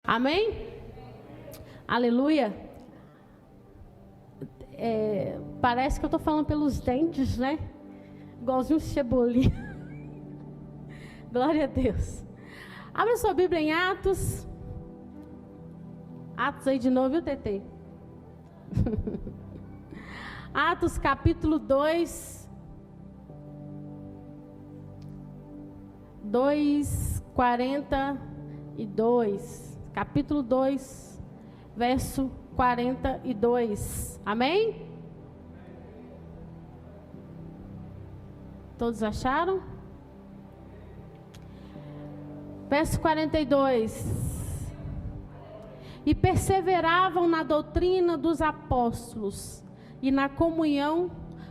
Amém? Aleluia. Parece que eu estou falando pelos dentes, né? Igualzinho cebolinha. Glória a Deus. Abra sua Bíblia em Atos. Atos aí de novo, viu, TT? Atos capítulo 2. 42. Capítulo 2, verso 42. Amém? Todos acharam? Verso 42. E perseveravam na doutrina dos apóstolos, e na comunhão,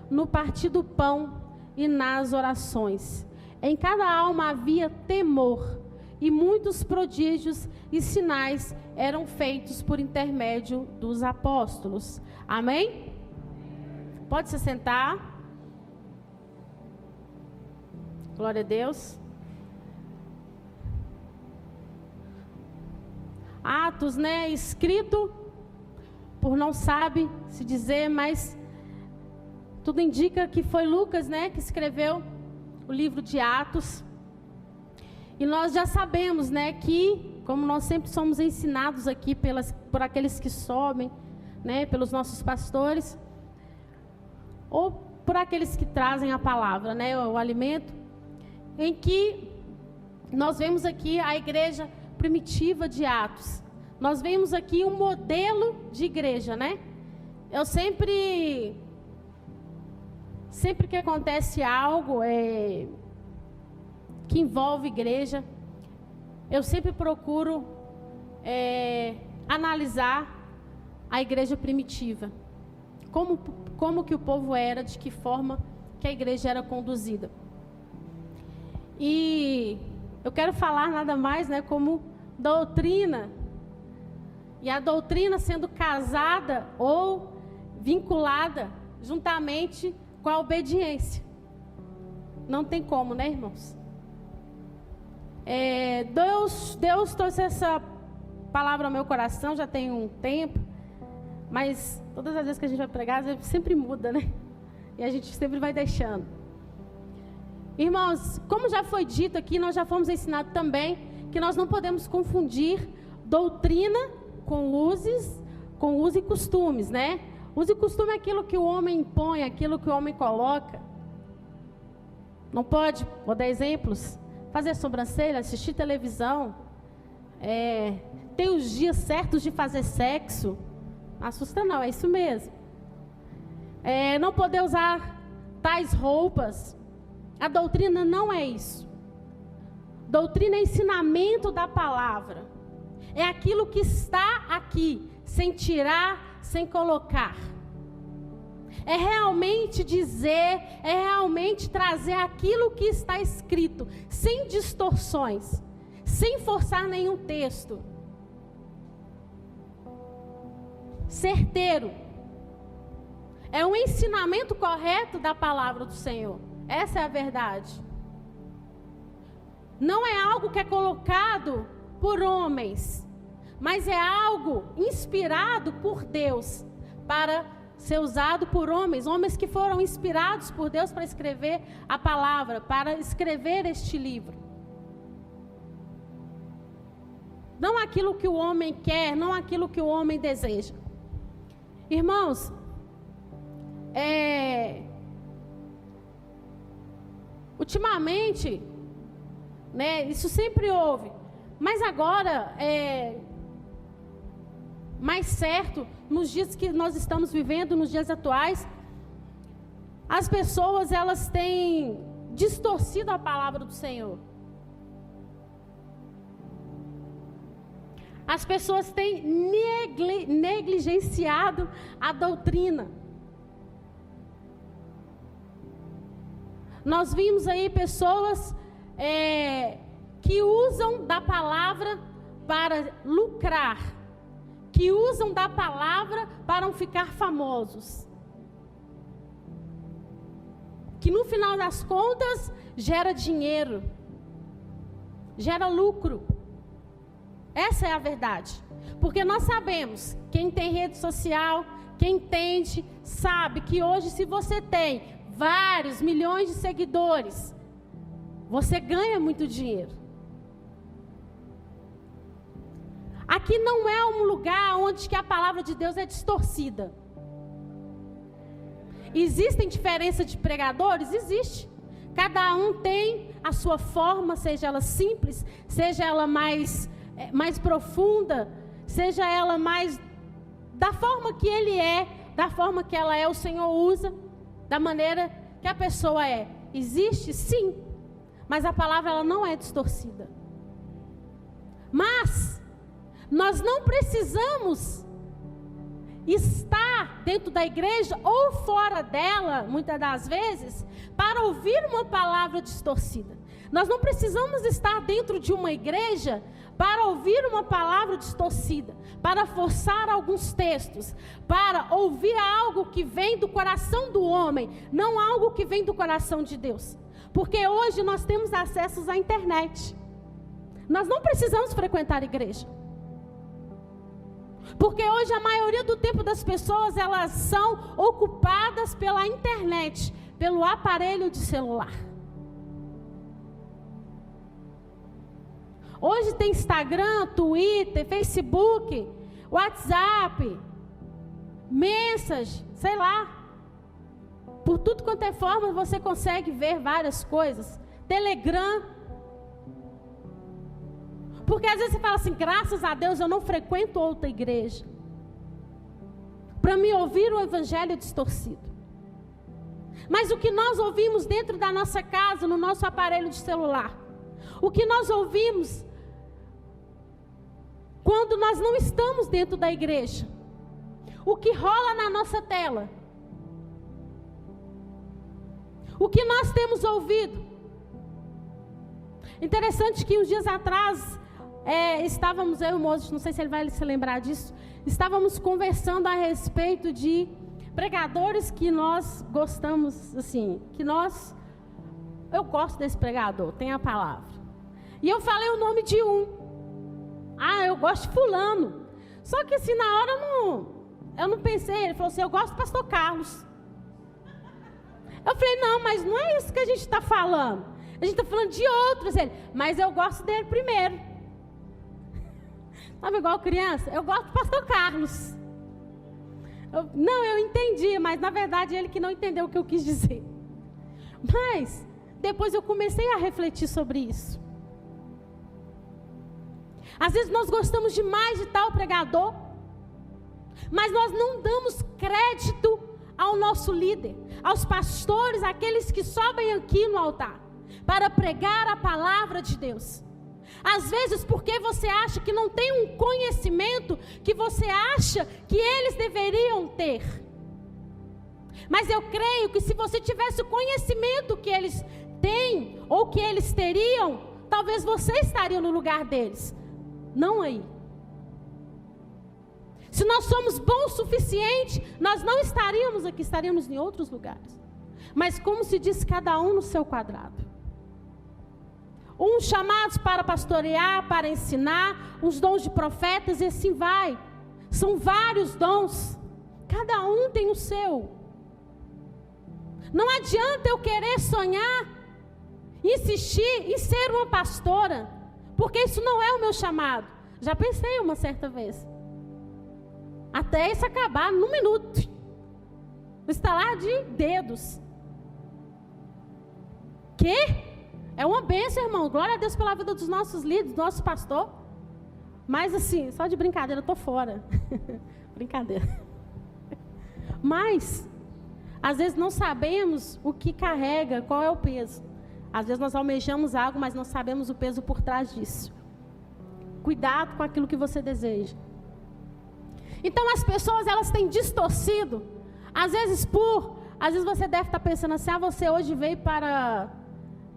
no partir do pão e nas orações. Em cada alma havia temor, e muitos prodígios e sinais eram feitos por intermédio dos apóstolos. Amém? Pode se sentar. Glória a Deus. Atos, né? Escrito por não sabe se dizer, mas tudo indica que foi Lucas, né? Que escreveu o livro de Atos. E nós já sabemos, né, que, como nós sempre somos ensinados aqui por aqueles que sobem, né, pelos nossos pastores, ou por aqueles que trazem a palavra, né, o alimento, em que nós vemos aqui a igreja primitiva de Atos. Nós vemos aqui um modelo de igreja, né? Eu sempre que acontece algo, que envolve igreja, eu sempre procuro analisar a igreja primitiva. Como que o povo era, de que forma que a igreja era conduzida. E eu quero falar nada mais, né, como doutrina. E a doutrina sendo casada ou vinculada juntamente com a obediência. Não tem como, né, irmãos? Deus trouxe essa palavra ao meu coração já tem um tempo, mas todas as vezes que a gente vai pregar, sempre muda, né? E a gente sempre vai deixando. Irmãos, como já foi dito aqui, nós já fomos ensinados também que nós não podemos confundir doutrina com uso e costumes, né? Uso e costume é aquilo que o homem impõe, aquilo que o homem coloca. Não pode, vou dar exemplos. Fazer sobrancelha, assistir televisão, ter os dias certos de fazer sexo. Não assusta não, é isso mesmo. Não poder usar tais roupas. A doutrina não é isso. Doutrina é ensinamento da palavra. É aquilo que está aqui, sem tirar, sem colocar. É realmente dizer, é realmente trazer aquilo que está escrito, sem distorções, sem forçar nenhum texto. Certeiro. É um ensinamento correto da palavra do Senhor. Essa é a verdade. Não é algo que é colocado por homens, mas é algo inspirado por Deus para ser usado por homens que foram inspirados por Deus para escrever a palavra, para escrever este livro. Não aquilo que o homem quer, não aquilo que o homem deseja. Irmãos, ultimamente, né, isso sempre houve, mas agora mais certo, nos dias que nós estamos vivendo, nos dias atuais, as pessoas, elas têm distorcido a palavra do Senhor. As pessoas têm negligenciado a doutrina. Nós vimos aí pessoas que usam da palavra para lucrar, que usam da palavra para ficar famosos, que no final das contas gera dinheiro, gera lucro. Essa é a verdade. Porque nós sabemos, quem tem rede social, quem entende, sabe que hoje, se você tem vários milhões de seguidores, você ganha muito dinheiro. Aqui não é um lugar onde que a palavra de Deus é distorcida. Existem diferenças de pregadores? Existe. Cada um tem a sua forma, seja ela simples, seja ela mais profunda, seja ela mais da forma que ele é, da forma que ela é, o Senhor usa, da maneira que a pessoa é. Existe? Sim. Mas a palavra ela não é distorcida. Mas nós não precisamos estar dentro da igreja ou fora dela, muitas das vezes, para ouvir uma palavra distorcida. Nós não precisamos estar dentro de uma igreja para ouvir uma palavra distorcida, para forçar alguns textos, para ouvir algo que vem do coração do homem, não algo que vem do coração de Deus. Porque hoje nós temos acesso à internet. Nós não precisamos frequentar a igreja. Porque hoje a maioria do tempo das pessoas, elas são ocupadas pela internet, pelo aparelho de celular. Hoje tem Instagram, Twitter, Facebook, WhatsApp, Message, sei lá. Por tudo quanto é forma você consegue ver várias coisas. Telegram. Porque às vezes você fala assim, graças a Deus eu não frequento outra igreja para me ouvir o evangelho distorcido. Mas o que nós ouvimos dentro da nossa casa, no nosso aparelho de celular, o que nós ouvimos quando nós não estamos dentro da igreja, o que rola na nossa tela, o que nós temos ouvido. Interessante que uns dias atrás, estávamos, eu e o moço, não sei se ele vai se lembrar disso, estávamos conversando a respeito de pregadores que nós gostamos, assim, eu gosto desse pregador, tem a palavra. E eu falei o nome de um. Eu gosto de fulano. Só que assim, na hora eu não pensei, ele falou assim, eu gosto do pastor Carlos. Eu falei, não, mas não é isso que a gente está falando. A gente está falando de outros, mas eu gosto dele primeiro. Sabe, igual criança? Eu gosto do pastor Carlos. Eu entendi, mas na verdade ele que não entendeu o que eu quis dizer. Mas depois eu comecei a refletir sobre isso. Às vezes nós gostamos demais de tal pregador, mas nós não damos crédito ao nosso líder, aos pastores, aqueles que sobem aqui no altar, para pregar a palavra de Deus. Às vezes porque você acha que não tem um conhecimento que você acha que eles deveriam ter. Mas eu creio que se você tivesse o conhecimento que eles têm, ou que eles teriam, talvez você estaria no lugar deles. Não aí. Se nós somos bons o suficiente, nós não estaríamos aqui, estaríamos em outros lugares. Mas como se diz, cada um no seu quadrado. Uns chamados para pastorear, para ensinar, uns dons de profetas e assim vai. São vários dons. Cada um tem o seu. Não adianta eu querer sonhar, insistir em ser uma pastora, porque isso não é o meu chamado. Já pensei uma certa vez. Até isso acabar num minuto. No estalar de dedos. Que? É uma bênção, irmão. Glória a Deus pela vida dos nossos líderes, do nosso pastor. Mas assim, só de brincadeira, eu estou fora. Brincadeira. Mas, às vezes não sabemos o que carrega, qual é o peso. Às vezes nós almejamos algo, mas não sabemos o peso por trás disso. Cuidado com aquilo que você deseja. Então as pessoas, elas têm distorcido. Às vezes você deve estar pensando assim, você hoje veio para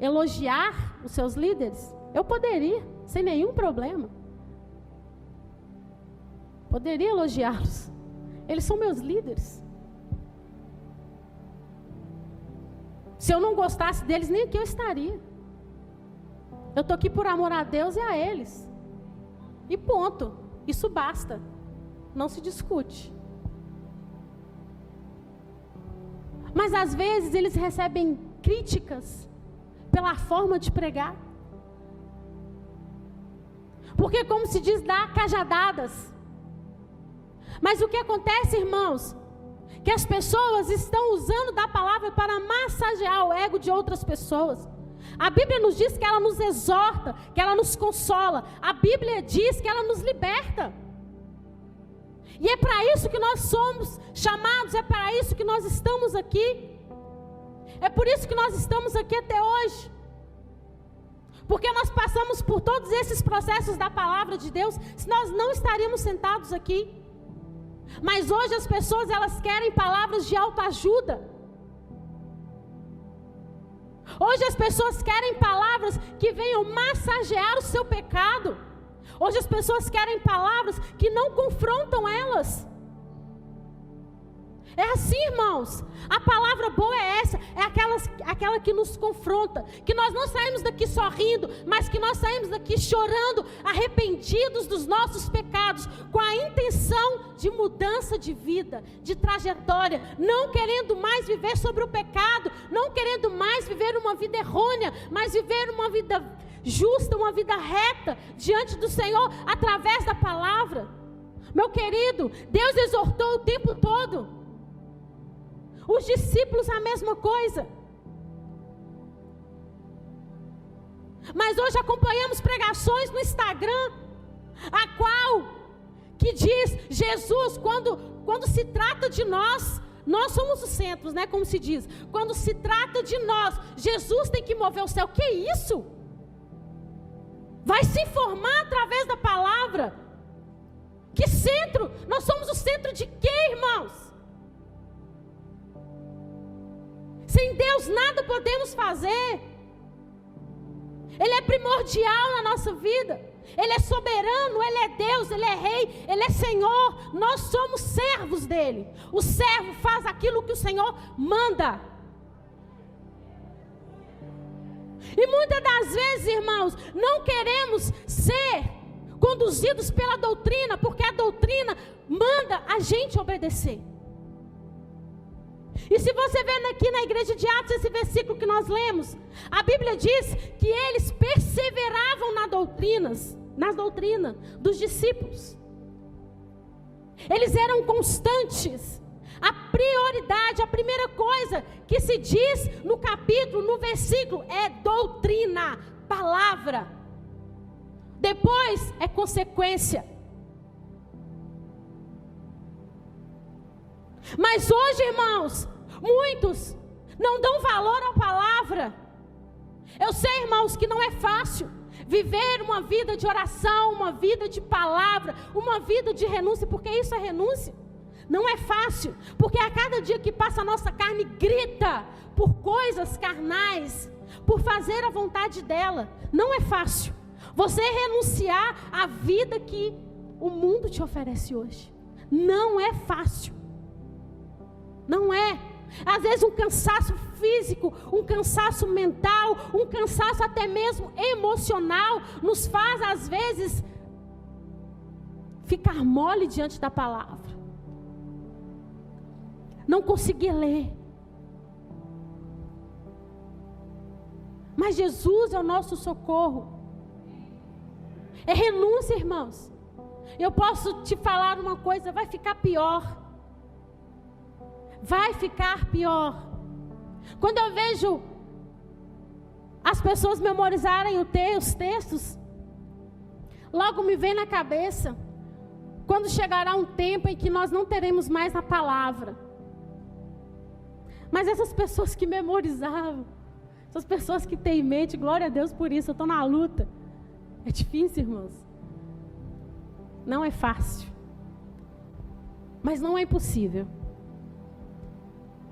elogiar os seus líderes? Eu poderia, sem nenhum problema. Poderia elogiá-los. Eles são meus líderes. Se eu não gostasse deles, nem aqui eu estaria. Eu estou aqui por amor a Deus e a eles. E ponto. Isso basta. Não se discute. Mas às vezes eles recebem críticas pela forma de pregar. Porque, como se diz, dá cajadadas. Mas o que acontece, irmãos? Que as pessoas estão usando da palavra para massagear o ego de outras pessoas. A Bíblia nos diz que ela nos exorta, que ela nos consola. A Bíblia diz que ela nos liberta. E é para isso que nós somos chamados, é para isso que nós estamos aqui. É por isso que nós estamos aqui até hoje. Porque nós passamos por todos esses processos da palavra de Deus, se nós não estaríamos sentados aqui. Mas hoje as pessoas, elas querem palavras de autoajuda. Hoje as pessoas querem palavras que venham massagear o seu pecado. Hoje as pessoas querem palavras que não confrontam elas. É assim, irmãos. A palavra boa é essa. É aquela que nos confronta. Que nós não saímos daqui sorrindo, mas que nós saímos daqui chorando, arrependidos dos nossos pecados, com a intenção de mudança de vida, de trajetória, não querendo mais viver sobre o pecado, não querendo mais viver uma vida errônea, mas viver uma vida justa, uma vida reta diante do Senhor, através da palavra. Meu querido, Deus exortou o tempo todo. Os discípulos a mesma coisa. Mas hoje acompanhamos pregações no Instagram, a qual que diz, Jesus, quando se trata de nós somos os centros, né, como se diz. Quando se trata de nós, Jesus tem que mover o céu. Que isso? Vai se informar através da palavra. Que centro? Nós somos o centro de quê, irmãos? Sem Deus nada podemos fazer. Ele é primordial na nossa vida. Ele é soberano, Ele é Deus, Ele é Rei, Ele é Senhor. Nós somos servos dEle. O servo faz aquilo que o Senhor manda. E muitas das vezes, irmãos, não queremos ser conduzidos pela doutrina, porque a doutrina manda a gente obedecer. E se você vê aqui na igreja de Atos, esse versículo que nós lemos, a Bíblia diz que eles perseveravam nas doutrinas dos discípulos. Eles eram constantes. A prioridade, a primeira coisa que se diz no capítulo, no versículo, é doutrina, palavra. Depois é consequência. Mas hoje, irmãos, muitos não dão valor à palavra. Eu sei, irmãos, que não é fácil viver uma vida de oração, uma vida de palavra, uma vida de renúncia, porque isso é renúncia. Não é fácil, porque a cada dia que passa a nossa carne grita por coisas carnais, por fazer a vontade dela. Não é fácil você renunciar à vida que o mundo te oferece hoje. Não é fácil. Não é. Às vezes um cansaço físico, um cansaço mental, um cansaço até mesmo emocional, nos faz às vezes ficar mole diante da palavra. Não conseguir ler. Mas Jesus é o nosso socorro. É renúncia, irmãos. Eu posso te falar uma coisa, vai ficar pior. Vai ficar pior. Quando eu vejo as pessoas memorizarem os textos, logo me vem na cabeça, quando chegará um tempo em que nós não teremos mais a palavra. Mas essas pessoas que memorizavam, essas pessoas que têm em mente, glória a Deus por isso, eu estou na luta. É difícil, irmãos. Não é fácil. Mas não é impossível.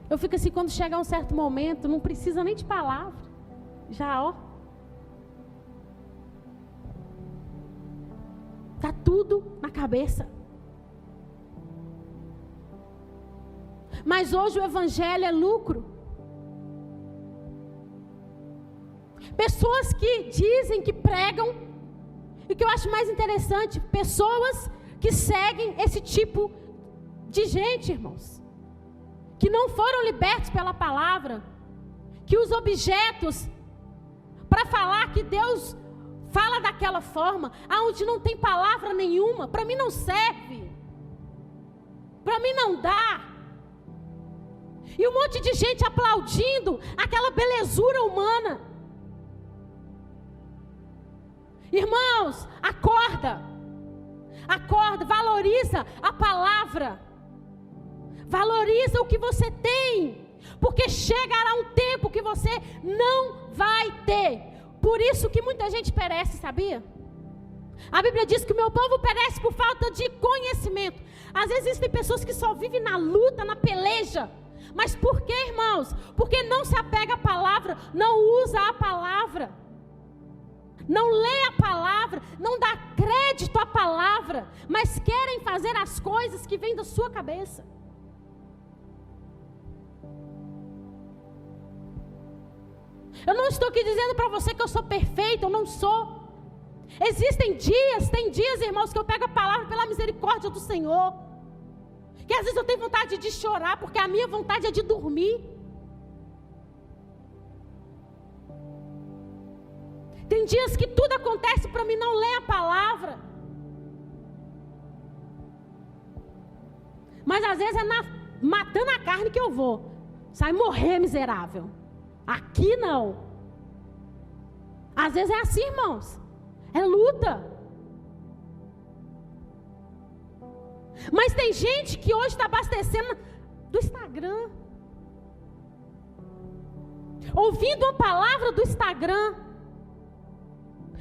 Eu fico assim, quando chega um certo momento, não precisa nem de palavra. Já, ó. Está tudo na cabeça. Mas hoje o evangelho é lucro. Pessoas que dizem que pregam, E o que eu acho mais interessante, pessoas que seguem esse tipo de gente, irmãos, que não foram libertos pela palavra, que os objetos, para falar que Deus fala daquela forma, aonde não tem palavra nenhuma, para mim não serve, para mim não dá. E um monte de gente aplaudindo aquela belezura humana. Irmãos, acorda, valoriza a palavra, valoriza o que você tem, porque chegará um tempo que você não vai ter. Por isso que muita gente perece, sabia? A Bíblia diz que o meu povo perece por falta de conhecimento. Às vezes existem pessoas que só vivem na luta, na peleja. Mas por que, irmãos? Porque não se apega à palavra, não usa a palavra, não lê a palavra, não dá crédito à palavra, mas querem fazer as coisas que vêm da sua cabeça. Eu não estou aqui dizendo para você que eu sou perfeita, eu não sou. Tem dias, irmãos, que eu pego a palavra pela misericórdia do Senhor, que às vezes eu tenho vontade de chorar, porque a minha vontade é de dormir. Tem dias que tudo acontece para mim não ler a palavra. Mas às vezes é matando a carne que eu vou. Sai morrer, miserável. Aqui não. Às vezes é assim, irmãos. É luta. Mas tem gente que hoje está abastecendo do Instagram, ouvindo a palavra do Instagram,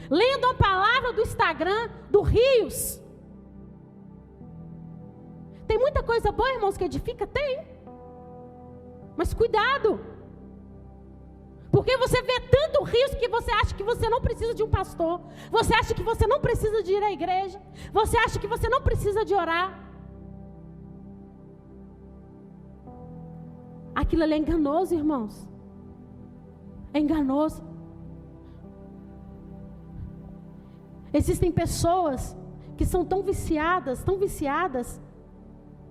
lendo a palavra do Instagram, do Rios. Tem muita coisa boa, irmãos, que edifica? Tem. Mas cuidado, porque você vê tanto Rios que você acha que você não precisa de um pastor, você acha que você não precisa de ir à igreja, você acha que você não precisa de orar. Aquilo ali é enganoso, irmãos. É enganoso. Existem pessoas que são tão viciadas,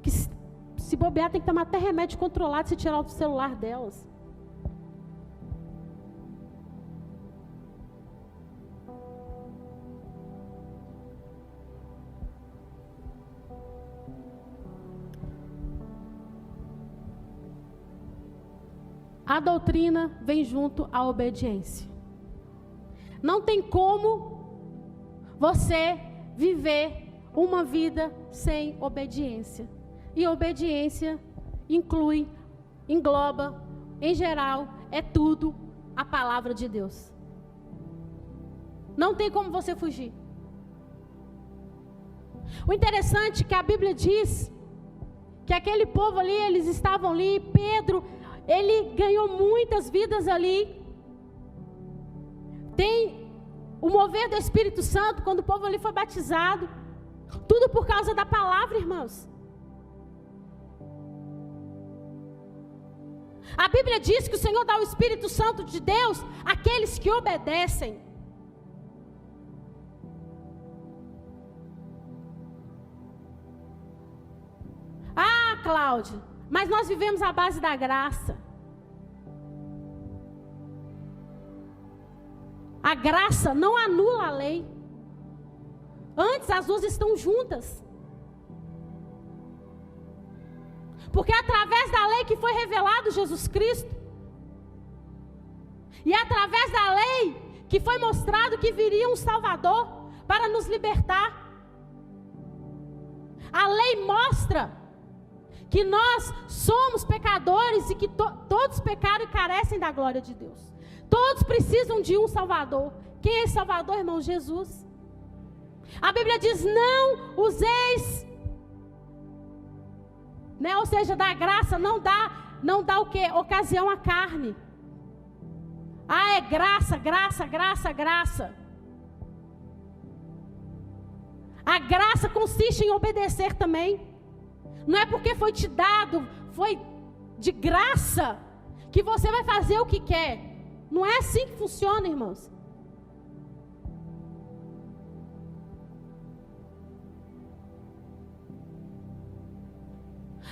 que se bobear tem que tomar até remédio controlado se tirar o celular delas. A doutrina vem junto à obediência. Não tem como você viver uma vida sem obediência. E obediência engloba, em geral, é tudo a palavra de Deus. Não tem como você fugir. O interessante é que a Bíblia diz que aquele povo ali, eles estavam ali, Pedro, ele ganhou muitas vidas ali. Tem o mover do Espírito Santo, quando o povo ali foi batizado. Tudo por causa da palavra, irmãos. A Bíblia diz que o Senhor dá o Espírito Santo de Deus àqueles que obedecem. Ah, Cláudia, mas nós vivemos à base da graça. A graça não anula a lei. Antes, as duas estão juntas. Porque é através da lei que foi revelado Jesus Cristo. E é através da lei que foi mostrado que viria um Salvador para nos libertar. A lei mostra que nós somos pecadores e que todos pecaram e carecem da glória de Deus. Todos precisam de um Salvador. Quem é esse Salvador, irmão? Jesus. A Bíblia diz: não useis, né? Ou seja, da graça não dá o quê? Ocasião à carne. Ah, é graça, graça, graça, graça. A graça consiste em obedecer também. Não é porque foi te dado, foi de graça, que você vai fazer o que quer. Não é assim que funciona, irmãos.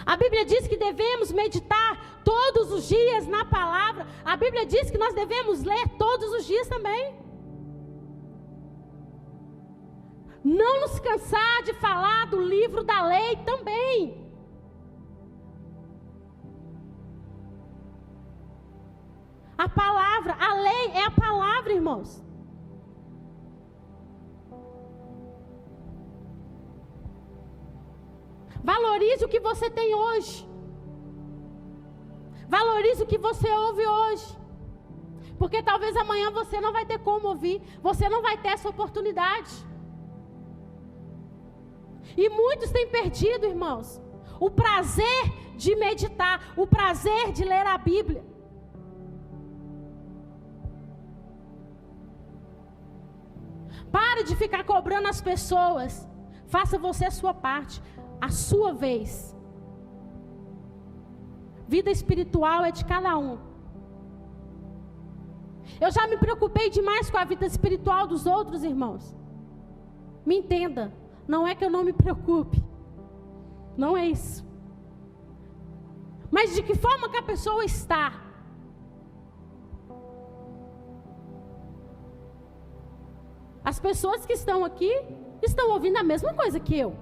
A Bíblia diz que devemos meditar todos os dias na palavra. A Bíblia diz que nós devemos ler todos os dias também. Não nos cansar de falar do livro da lei também. A palavra, a lei é a palavra, irmãos. Valorize o que você tem hoje. Valorize o que você ouve hoje. Porque talvez amanhã você não vai ter como ouvir. Você não vai ter essa oportunidade. E muitos têm perdido, irmãos, o prazer de meditar, o prazer de ler a Bíblia. Pare de ficar cobrando as pessoas. Faça você a sua parte, a sua vez. Vida espiritual é de cada um. Eu já me preocupei demais com a vida espiritual dos outros, irmãos. Me entenda, não é que eu não me preocupe. Não é isso. Mas de que forma que a pessoa está? As pessoas que estão aqui estão ouvindo a mesma coisa que eu.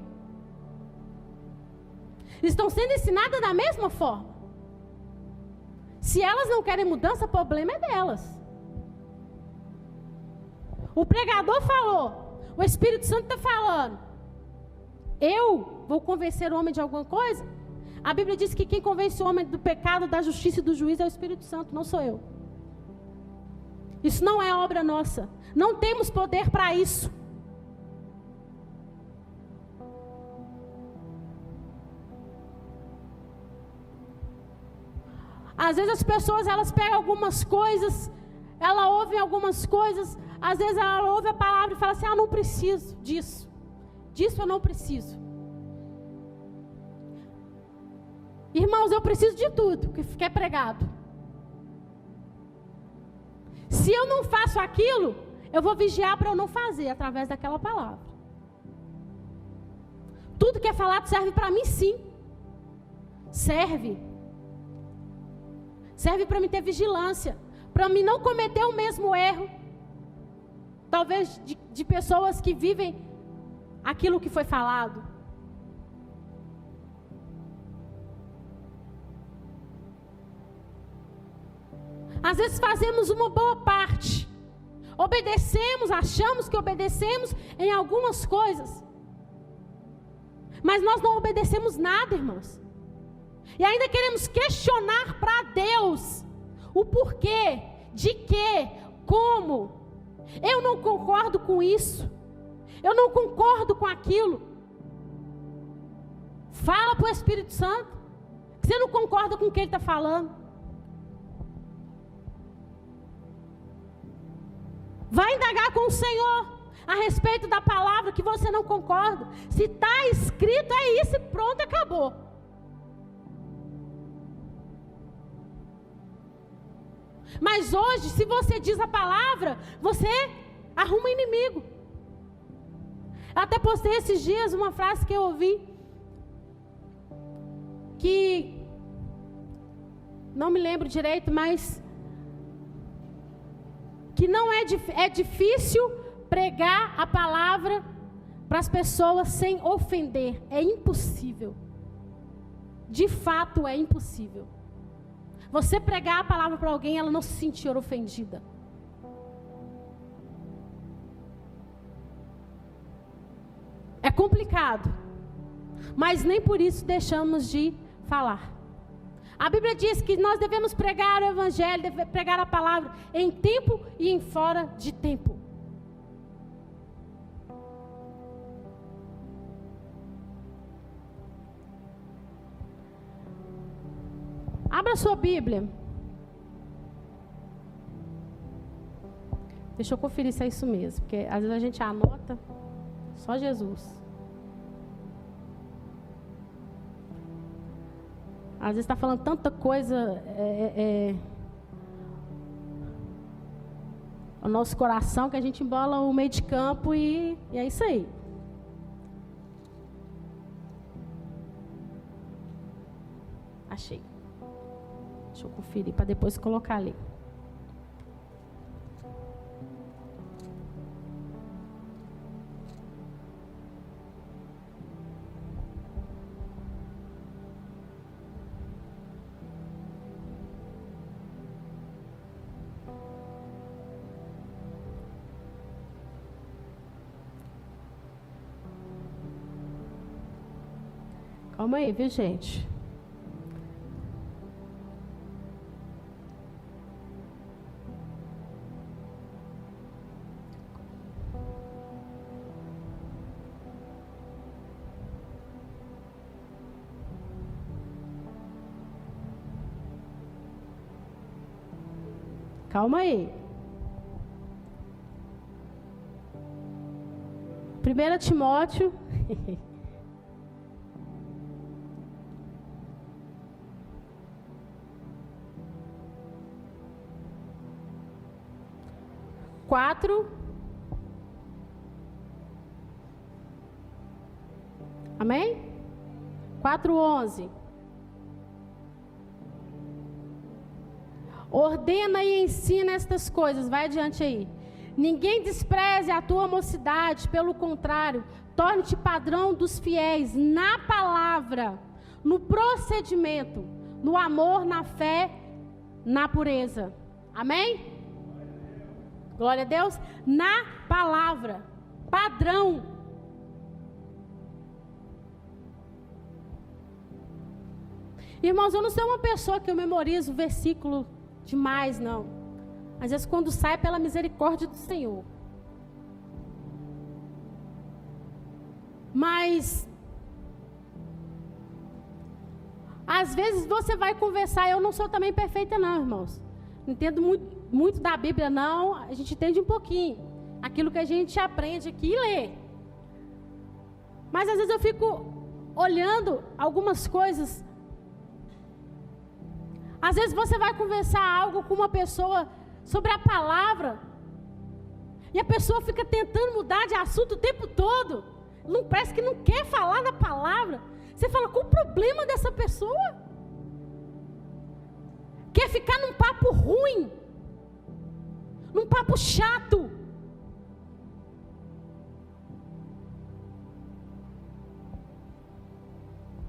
Estão sendo ensinadas da mesma forma. Se elas não querem mudança, o problema é delas. O pregador falou, o Espírito Santo está falando. Eu vou convencer o homem de alguma coisa? A Bíblia diz que quem convence o homem do pecado, da justiça e do juízo é o Espírito Santo, não sou eu. Isso não é obra nossa. Não temos poder para isso. Às vezes as pessoas, elas pegam algumas coisas, elas ouvem algumas coisas, às vezes ela ouve a palavra e fala assim, não preciso disso. Disso eu não preciso. Irmãos, eu preciso de tudo que é pregado. Se eu não faço aquilo, eu vou vigiar para eu não fazer através daquela palavra. Tudo que é falado serve para mim, sim. Serve. Serve para mim ter vigilância, para mim não cometer o mesmo erro, talvez de pessoas que vivem aquilo que foi falado. Às vezes fazemos uma boa parte, obedecemos, achamos que obedecemos em algumas coisas, mas nós não obedecemos nada, irmãos. E ainda queremos questionar para Deus o porquê, de quê, como. Eu não concordo com isso. Eu não concordo com aquilo. Fala para o Espírito Santo que você não concorda com o que ele está falando. Vai indagar com o Senhor a respeito da palavra que você não concorda. Se está escrito, é isso e pronto, acabou. Mas hoje, se você diz a palavra, você arruma inimigo. Eu até postei esses dias uma frase que eu ouvi, que não me lembro direito, mas que não é difícil pregar a palavra para as pessoas sem ofender. É impossível. De fato, é impossível. Você pregar a palavra para alguém, ela não se sentir ofendida. É complicado, mas nem por isso deixamos de falar. A Bíblia diz que nós devemos pregar o Evangelho, pregar a palavra em tempo e em fora de tempo. Abra sua Bíblia. Deixa eu conferir se é isso mesmo, porque às vezes a gente anota só Jesus. Às vezes está falando tanta coisa, o nosso coração, que a gente embola o meio de campo e é isso aí. Achei. Deixa eu conferir para depois colocar ali. Calma aí, viu, gente? Calma aí. 1 Timóteo. Quatro. Amém? 4:11. Ordena e ensina estas coisas. Vai adiante aí. Ninguém despreze a tua mocidade, pelo contrário, torne-te padrão dos fiéis na palavra, no procedimento, no amor, na fé, na pureza. Amém? Glória a Deus. Na palavra, padrão. Irmãos, eu não sou uma pessoa que eu memorizo versículo demais, não. Às vezes quando sai é pela misericórdia do Senhor. Mas às vezes você vai conversar. Eu não sou também perfeita, não, irmãos. Não entendo muito da Bíblia, não. A gente entende um pouquinho aquilo que a gente aprende aqui e lê. Mas às vezes eu fico olhando algumas coisas. Às vezes você vai conversar algo com uma pessoa sobre a palavra, e a pessoa fica tentando mudar de assunto o tempo todo. Não, parece que não quer falar da palavra. Você fala, qual o problema dessa pessoa? Quer ficar num papo ruim, num papo chato.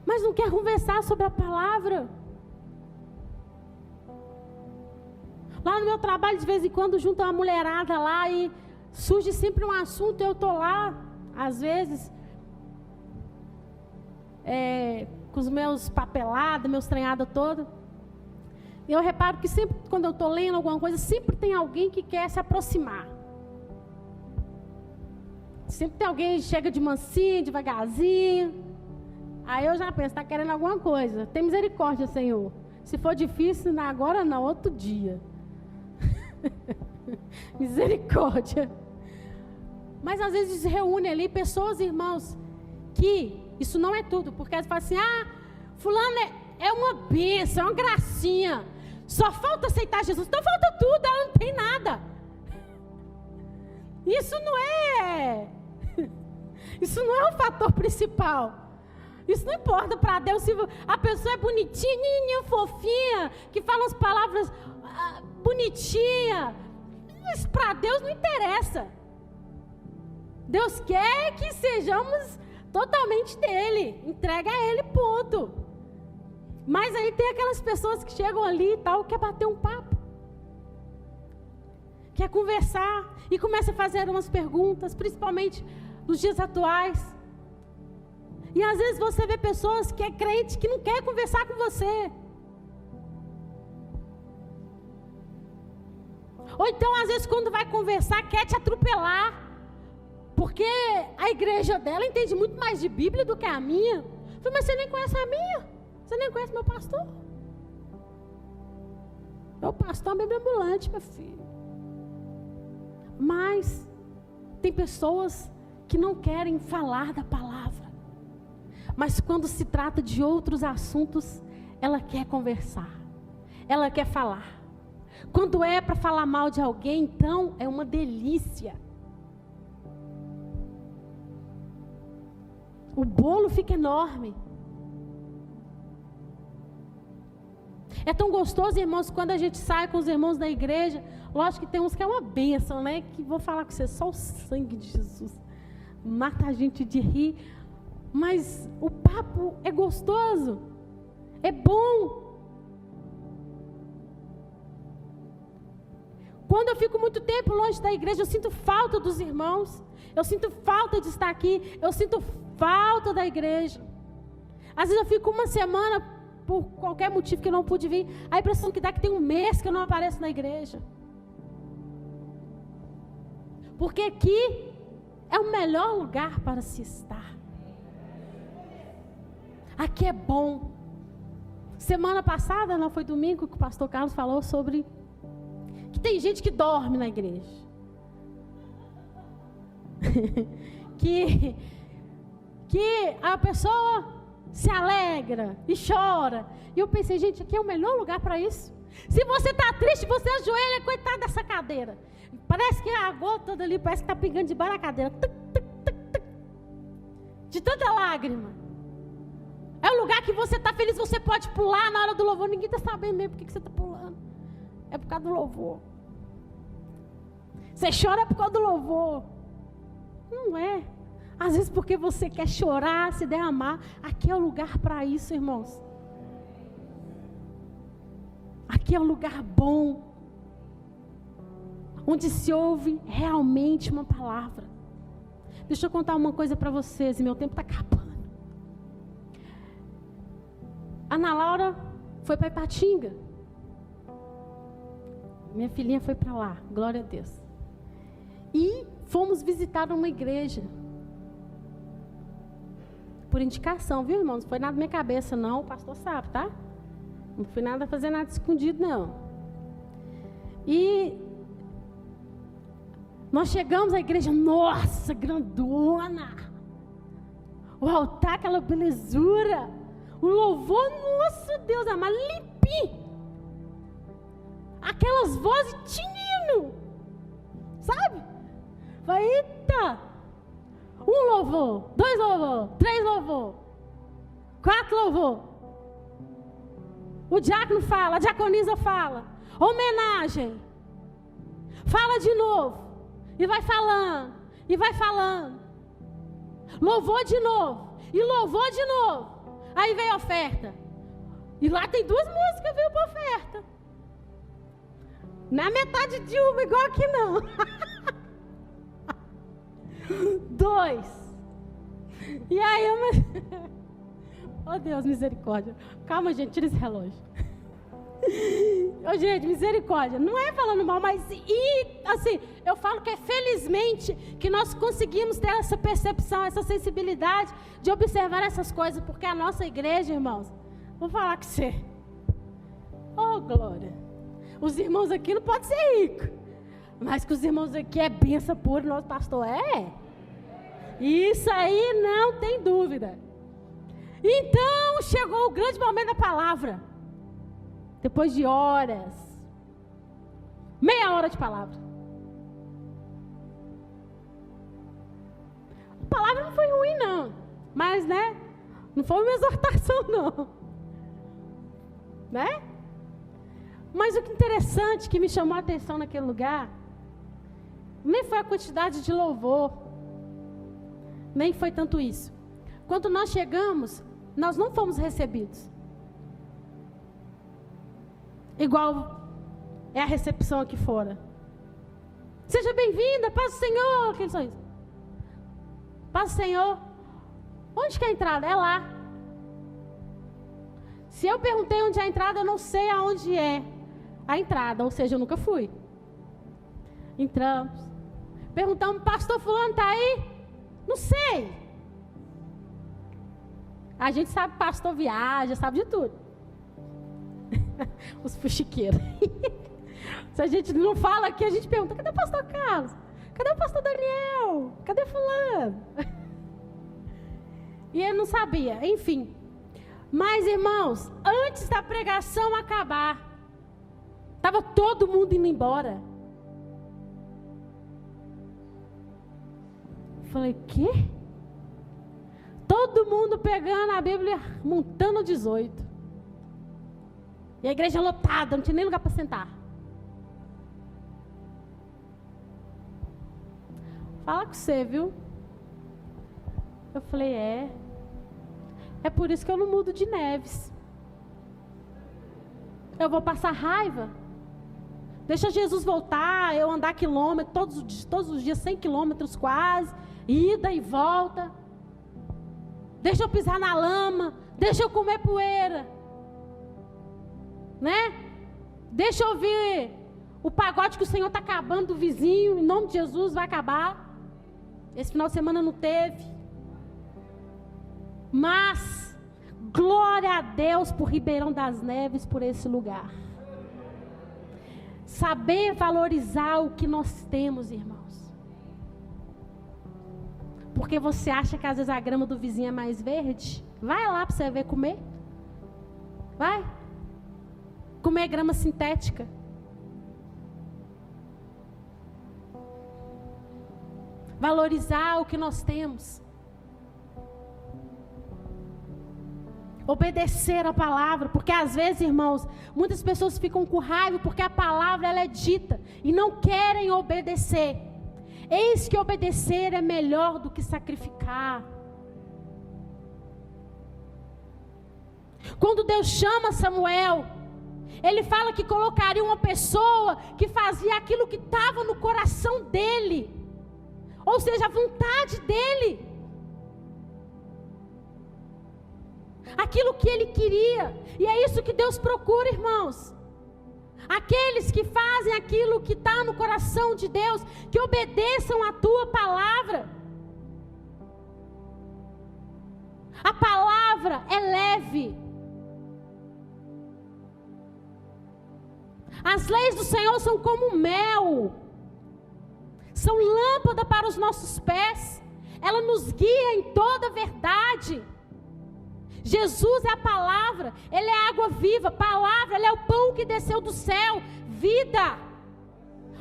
Mas não quer conversar sobre a palavra. Lá no meu trabalho, de vez em quando, junto uma mulherada lá e surge sempre um assunto, eu estou lá, às vezes, com os meus papelados, meus tranhados todos. E eu reparo que sempre, quando eu estou lendo alguma coisa, sempre tem alguém que quer se aproximar. Sempre tem alguém que chega de mansinho, devagarzinho. Aí eu já penso, está querendo alguma coisa. Tem misericórdia, Senhor. Se for difícil, agora não, outro dia. Misericórdia. Mas às vezes se reúne ali pessoas, irmãos, que isso não é tudo, porque eles falam assim, fulano é uma bênção, é uma gracinha, só falta aceitar Jesus. Então falta tudo, ela não tem nada. Isso não é o fator principal. Isso não importa para Deus se a pessoa é bonitinha, fofinha, que fala as palavras bonitinha. Isso para Deus não interessa. Deus quer que sejamos totalmente dele, entrega a ele, ponto. Mas aí tem aquelas pessoas que chegam ali e tal, quer bater um papo, quer conversar e começa a fazer umas perguntas, principalmente nos dias atuais. E às vezes você vê pessoas que é crente que não quer conversar com você. Ou então, às vezes, quando vai conversar, quer te atropelar. Porque a igreja dela entende muito mais de Bíblia do que a minha. Eu falei, mas você nem conhece a minha? Você nem conhece meu pastor? Meu pastor é um Bíblia ambulante, meu filho. Mas tem pessoas que não querem falar da palavra. Mas quando se trata de outros assuntos, ela quer conversar. Ela quer falar. Quando é para falar mal de alguém, então é uma delícia. O bolo fica enorme. É tão gostoso, irmãos, quando a gente sai com os irmãos da igreja. Lógico que tem uns que é uma bênção, né? Que vou falar com você, só o sangue de Jesus mata a gente de rir. Mas o papo é gostoso, é bom. Quando eu fico muito tempo longe da igreja, eu sinto falta dos irmãos. Eu sinto falta de estar aqui. Eu sinto falta da igreja. Às vezes eu fico uma semana, por qualquer motivo que eu não pude vir. A impressão que dá é que tem um mês que eu não apareço na igreja. Porque aqui é o melhor lugar para se estar. Aqui é bom. Semana passada, não foi domingo, que o pastor Carlos falou sobre que tem gente que dorme na igreja. que a pessoa se alegra e chora. E eu pensei, gente, aqui é o melhor lugar para isso. Se você está triste, você ajoelha, coitado dessa cadeira. Parece que a gota toda ali, parece que está pingando debaixo da cadeira. Tuc, tuc, tuc, tuc. De tanta lágrima. É um lugar que você está feliz, você pode pular na hora do louvor. Ninguém está sabendo mesmo por que você está pulando. É por causa do louvor. Você chora por causa do louvor. Não é. Às vezes porque você quer chorar, se derramar. Aqui é o lugar para isso, irmãos. Aqui é um lugar bom, onde se ouve realmente uma palavra. Deixa eu contar uma coisa para vocês, e meu tempo está acabando. A Ana Laura foi para Ipatinga. Minha filhinha foi para lá, glória a Deus. E fomos visitar uma igreja. Por indicação, viu, irmão? Não foi nada na minha cabeça, não. O pastor sabe, tá? Não fui nada fazer nada escondido, não. E nós chegamos à igreja, nossa, grandona. O altar, aquela belezura. O louvor, nossa Deus amado, limpinho. Aquelas vozes tinindo. Sabe? Vai, eita. 1 louvor, 2 louvor, 3 louvor, 4 louvor. O diácono fala, a diaconisa fala, homenagem. Fala de novo. E vai falando, e vai falando. Louvor de novo, e louvor de novo. Aí veio a oferta. E lá tem 2 músicas, veio para oferta. Não é metade de uma, igual aqui não. 2. E aí eu... Oh Deus, misericórdia. Calma, gente, tira esse relógio. Oh, gente, misericórdia. Não é falando mal, mas assim, eu falo que é felizmente que nós conseguimos ter essa percepção, essa sensibilidade de observar essas coisas, porque a nossa igreja, irmãos, vou falar com você. Oh, glória. Os irmãos aqui não podem ser ricos, mas que os irmãos aqui é bênção pura, nosso pastor é. Isso aí não tem dúvida. Então chegou o grande momento da palavra. Depois de horas, meia hora de palavra. A palavra não foi ruim não, mas né, não foi uma exortação não, né? Mas o que interessante que me chamou a atenção naquele lugar, nem foi a quantidade de louvor, nem foi tanto isso. Quando nós chegamos, nós não fomos recebidos. Igual é a recepção aqui fora. Seja bem-vinda, paz do Senhor. Aquele sorriso. Paz do Senhor. Onde que é a entrada? É lá. Se eu perguntei onde é a entrada, eu não sei aonde é a entrada. Ou seja, eu nunca fui. Entramos. Perguntamos, pastor fulano está aí? Não sei. A gente sabe que pastor viaja, sabe de tudo. Os fuxiqueiros. Se a gente não fala aqui, a gente pergunta, cadê o pastor Carlos? Cadê o pastor Daniel? Cadê fulano? E ele não sabia, enfim. Mas, irmãos, antes da pregação acabar, estava todo mundo indo embora. Falei, quê? Todo mundo pegando a Bíblia, montando 18. E a igreja lotada, não tinha nem lugar para sentar. Fala com você, viu? Eu falei, é por isso que eu não mudo de Neves. Eu vou passar raiva. Deixa Jesus voltar, eu andar quilômetros, todos os dias 100 quilômetros quase, ida e volta. Deixa eu pisar na lama, deixa eu comer poeira. Né? Deixa eu ouvir o pagode que o Senhor está acabando do vizinho, em nome de Jesus vai acabar. Esse final de semana não teve. Mas, glória a Deus por Ribeirão das Neves, por esse lugar. Saber valorizar o que nós temos, irmãos. Porque você acha que às vezes a grama do vizinho é mais verde? Vai lá para você ver comer. Vai. Comer grama sintética. Valorizar o que nós temos. Obedecer a palavra, porque às vezes, irmãos, muitas pessoas ficam com raiva porque a palavra ela é dita e não querem obedecer. Eis que obedecer é melhor do que sacrificar. Quando Deus chama Samuel, Ele fala que colocaria uma pessoa que fazia aquilo que estava no coração dele. Ou seja, a vontade dele. Aquilo que ele queria. E é isso que Deus procura, irmãos. Aqueles que fazem aquilo que está no coração de Deus, que obedeçam a tua palavra. A palavra é leve. As leis do Senhor são como mel. São lâmpada para os nossos pés. Ela nos guia em toda a verdade. Jesus é a palavra. Ele é a água viva. Palavra, Ele é o pão que desceu do céu. Vida.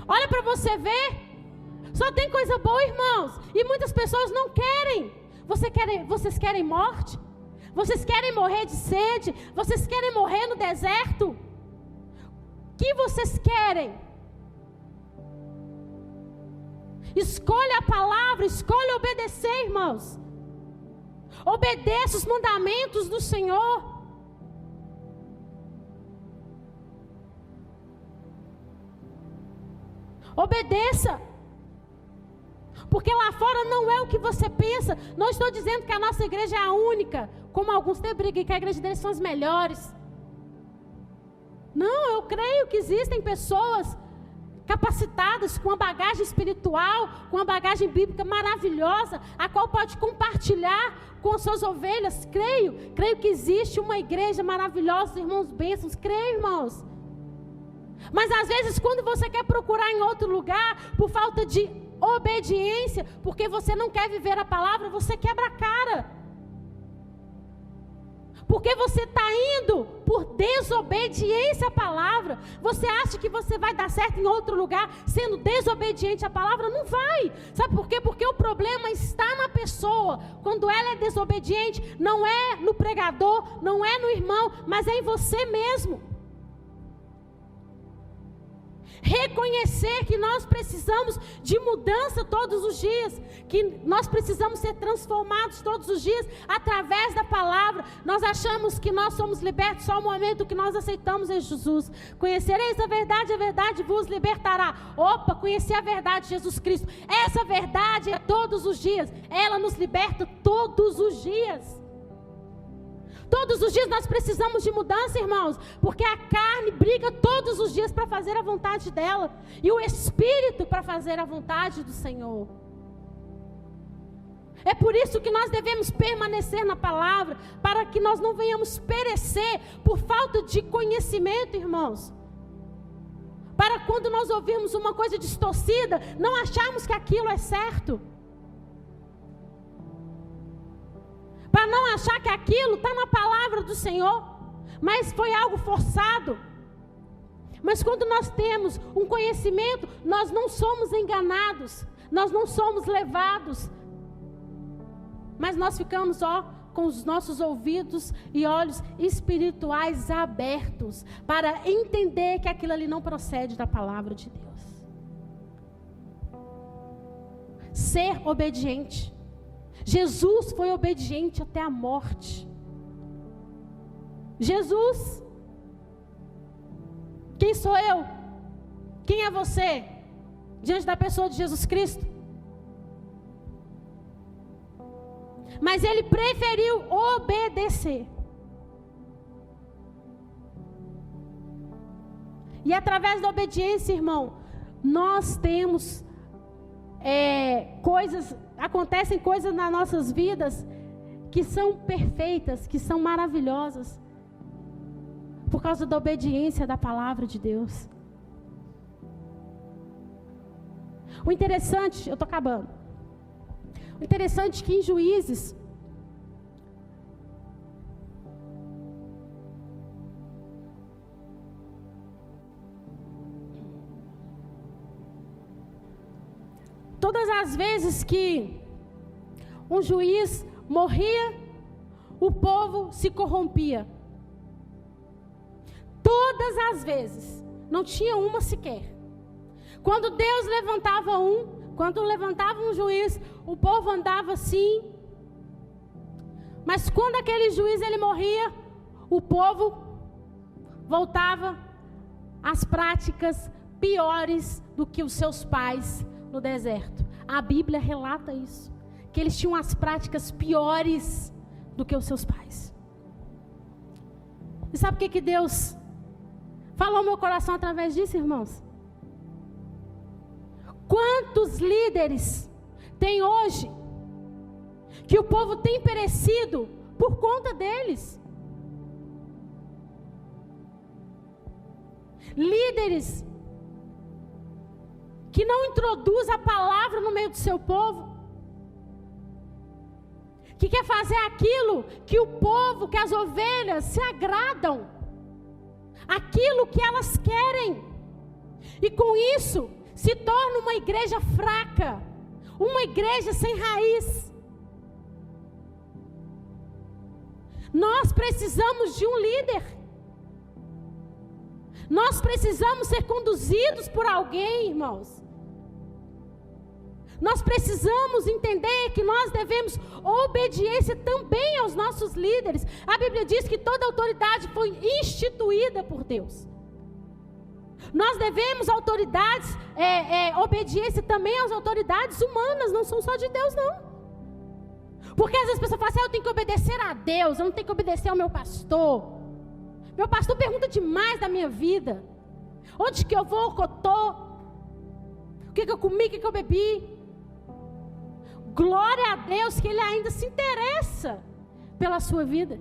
Olha para você ver. Só tem coisa boa, irmãos. E muitas pessoas não querem. Vocês querem morte? Vocês querem morrer de sede? Vocês querem morrer no deserto? O que vocês querem? Escolha a palavra, escolha obedecer, irmãos. Obedeça os mandamentos do Senhor. Obedeça. Porque lá fora não é o que você pensa. Não estou dizendo que a nossa igreja é a única, como alguns têm briga, que a igreja deles são as melhores. Não, eu creio que existem pessoas capacitadas, com uma bagagem espiritual, com uma bagagem bíblica maravilhosa, a qual pode compartilhar com suas ovelhas. Creio que existe uma igreja maravilhosa, irmãos bênçãos, creio, irmãos. Mas às vezes quando você quer procurar em outro lugar, por falta de obediência, porque você não quer viver a palavra, você quebra a cara. Porque você está indo por desobediência à palavra. Você acha que você vai dar certo em outro lugar sendo desobediente à palavra? Não vai. Sabe por quê? Porque o problema está na pessoa. Quando ela é desobediente, não é no pregador, não é no irmão, mas é em você mesmo. Reconhecer que nós precisamos de mudança todos os dias, que nós precisamos ser transformados todos os dias através da palavra. Nós achamos que nós somos libertos só no momento que nós aceitamos em Jesus. Conhecereis a verdade vos libertará. Opa, conhecer a verdade, Jesus Cristo. Essa verdade é todos os dias. Ela nos liberta todos os dias. Todos os dias nós precisamos de mudança, irmãos, porque a carne briga todos os dias para fazer a vontade dela, e o Espírito para fazer a vontade do Senhor. É por isso que nós devemos permanecer na palavra, para que nós não venhamos perecer por falta de conhecimento, irmãos. Para quando nós ouvirmos uma coisa distorcida, não acharmos que aquilo é certo. Para não achar que aquilo está na palavra do Senhor, mas foi algo forçado. Mas quando nós temos um conhecimento, nós não somos enganados, nós não somos levados, mas nós ficamos com os nossos ouvidos e olhos espirituais abertos, para entender que aquilo ali não procede da palavra de Deus. Ser obediente. Jesus foi obediente até a morte. Jesus. Quem sou eu? Quem é você? Diante da pessoa de Jesus Cristo. Mas ele preferiu obedecer. E através da obediência, irmão, nós temos acontecem coisas nas nossas vidas que são perfeitas, que são maravilhosas, por causa da obediência da palavra de Deus. O interessante, eu estou acabando. O interessante é que em Juízes, todas as vezes que um juiz morria, o povo se corrompia. Todas as vezes, não tinha uma sequer. Quando Deus levantava quando levantava um juiz, o povo andava assim. Mas quando aquele juiz ele morria, o povo voltava às práticas piores do que os seus pais no deserto. A Bíblia relata isso, que eles tinham as práticas piores do que os seus pais. E sabe o que Deus falou no meu coração através disso, irmãos? Quantos líderes tem hoje que o povo tem perecido por conta deles? Líderes que não introduzem a palavra no meio do seu povo, que quer fazer aquilo que o povo, que as ovelhas se agradam, aquilo que elas querem, e com isso se torna uma igreja fraca, uma igreja sem raiz. Nós precisamos de um líder. Nós precisamos ser conduzidos por alguém, irmãos. Nós precisamos entender que nós devemos obediência também aos nossos líderes. A Bíblia diz que toda autoridade foi instituída por Deus. Nós devemos obediência também às autoridades humanas, não são só de Deus, não. Porque às vezes as pessoas falam assim, eu tenho que obedecer a Deus, eu não tenho que obedecer ao meu pastor. Meu pastor pergunta demais da minha vida. Onde que eu vou, o que eu estou? O que eu comi, o que eu bebi? Glória a Deus que Ele ainda se interessa pela sua vida.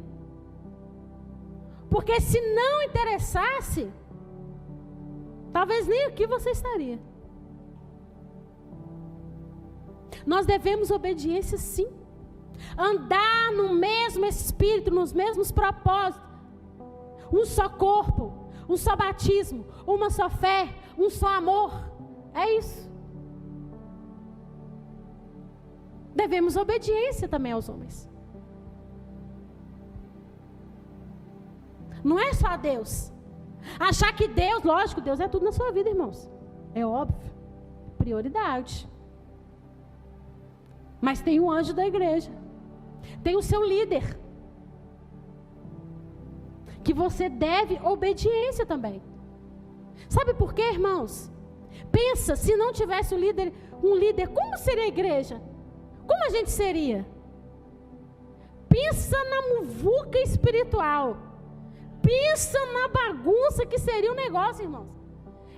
Porque se não interessasse, talvez nem aqui você estaria. Nós devemos obediência, sim. Andar no mesmo espírito, nos mesmos propósitos. Um só corpo, um só batismo, uma só fé, um só amor. É isso. Devemos obediência também aos homens. Não é só a Deus. Achar que Deus, lógico, Deus é tudo na sua vida, irmãos. É óbvio. Prioridade. Mas tem um anjo da igreja. Tem o seu líder. Que você deve obediência também. Sabe por quê, irmãos? Pensa, se não tivesse um líder, como seria a igreja? Como a gente seria? Pensa na muvuca espiritual. Pensa na bagunça que seria o negócio, irmãos.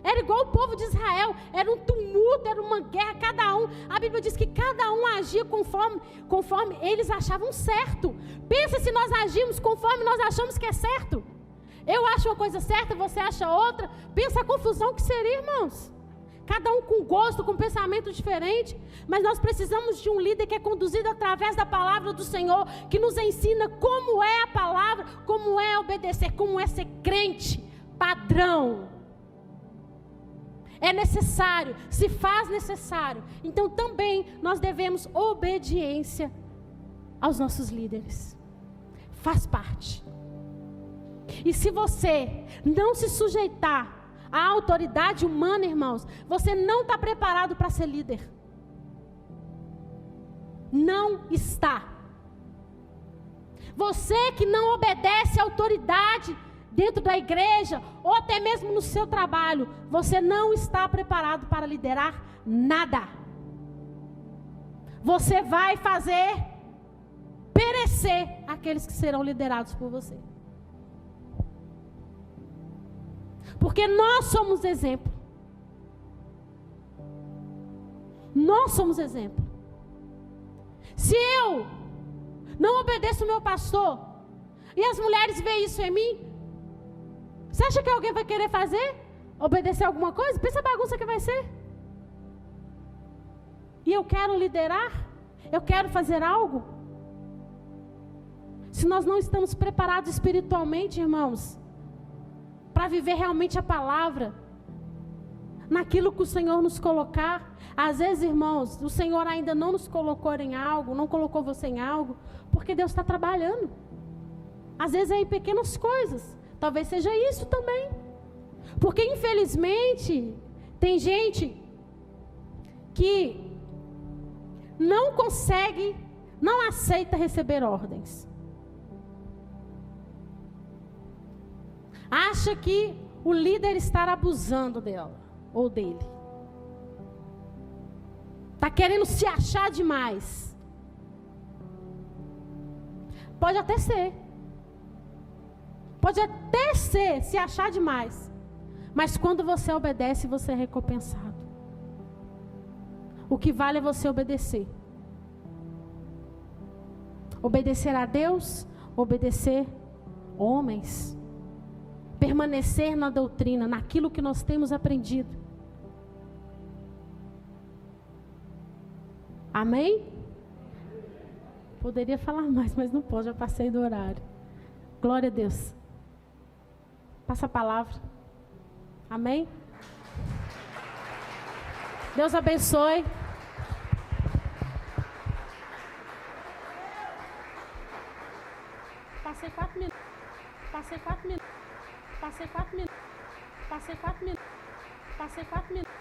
Era igual o povo de Israel. Era um tumulto, era uma guerra, cada um. A Bíblia diz que cada um agia conforme eles achavam certo. Pensa se nós agimos conforme nós achamos que é certo. Eu acho uma coisa certa, você acha outra. Pensa a confusão que seria, irmãos. Cada um com gosto, com pensamento diferente. Mas nós precisamos de um líder que é conduzido através da palavra do Senhor, que nos ensina como é a palavra, como é obedecer, como é ser crente, padrão. É necessário, se faz necessário. Então também nós devemos obediência aos nossos líderes. faz parte. E se você não se sujeitar à autoridade humana, irmãos, você não está preparado para ser líder. Não está. Você que não obedece à autoridade dentro da igreja, ou até mesmo no seu trabalho, você não está preparado para liderar nada. Você vai fazer perecer aqueles que serão liderados por você. Porque nós somos exemplo. Nós somos exemplo. Se eu não obedeço o meu pastor, e as mulheres veem isso em mim, você acha que alguém vai querer fazer? Obedecer alguma coisa? Pensa a bagunça que vai ser. E eu quero liderar? Eu quero fazer algo? Se nós não estamos preparados espiritualmente, irmãos, para viver realmente a palavra, naquilo que o Senhor nos colocar. Às vezes, irmãos, o Senhor ainda não nos colocou em algo, não colocou você em algo, porque Deus está trabalhando. Às vezes é em pequenas coisas. Talvez seja isso também. Porque, infelizmente, tem gente que não consegue, não aceita receber ordens. Acha que o líder está abusando dela ou dele. Está querendo se achar demais. Pode até ser. Pode até ser, se achar demais. Mas quando você obedece, você é recompensado. O que vale é você obedecer. Obedecer a Deus, obedecer homens. Permanecer na doutrina, naquilo que nós temos aprendido. Amém? Poderia falar mais, mas não posso, já passei do horário. Glória a Deus. Passa a palavra. Amém? Deus abençoe. Passei 4 minutos. Passei 4 minutos. Passei 4 minutos. Passei 4 minutos. Passei 4 minutos.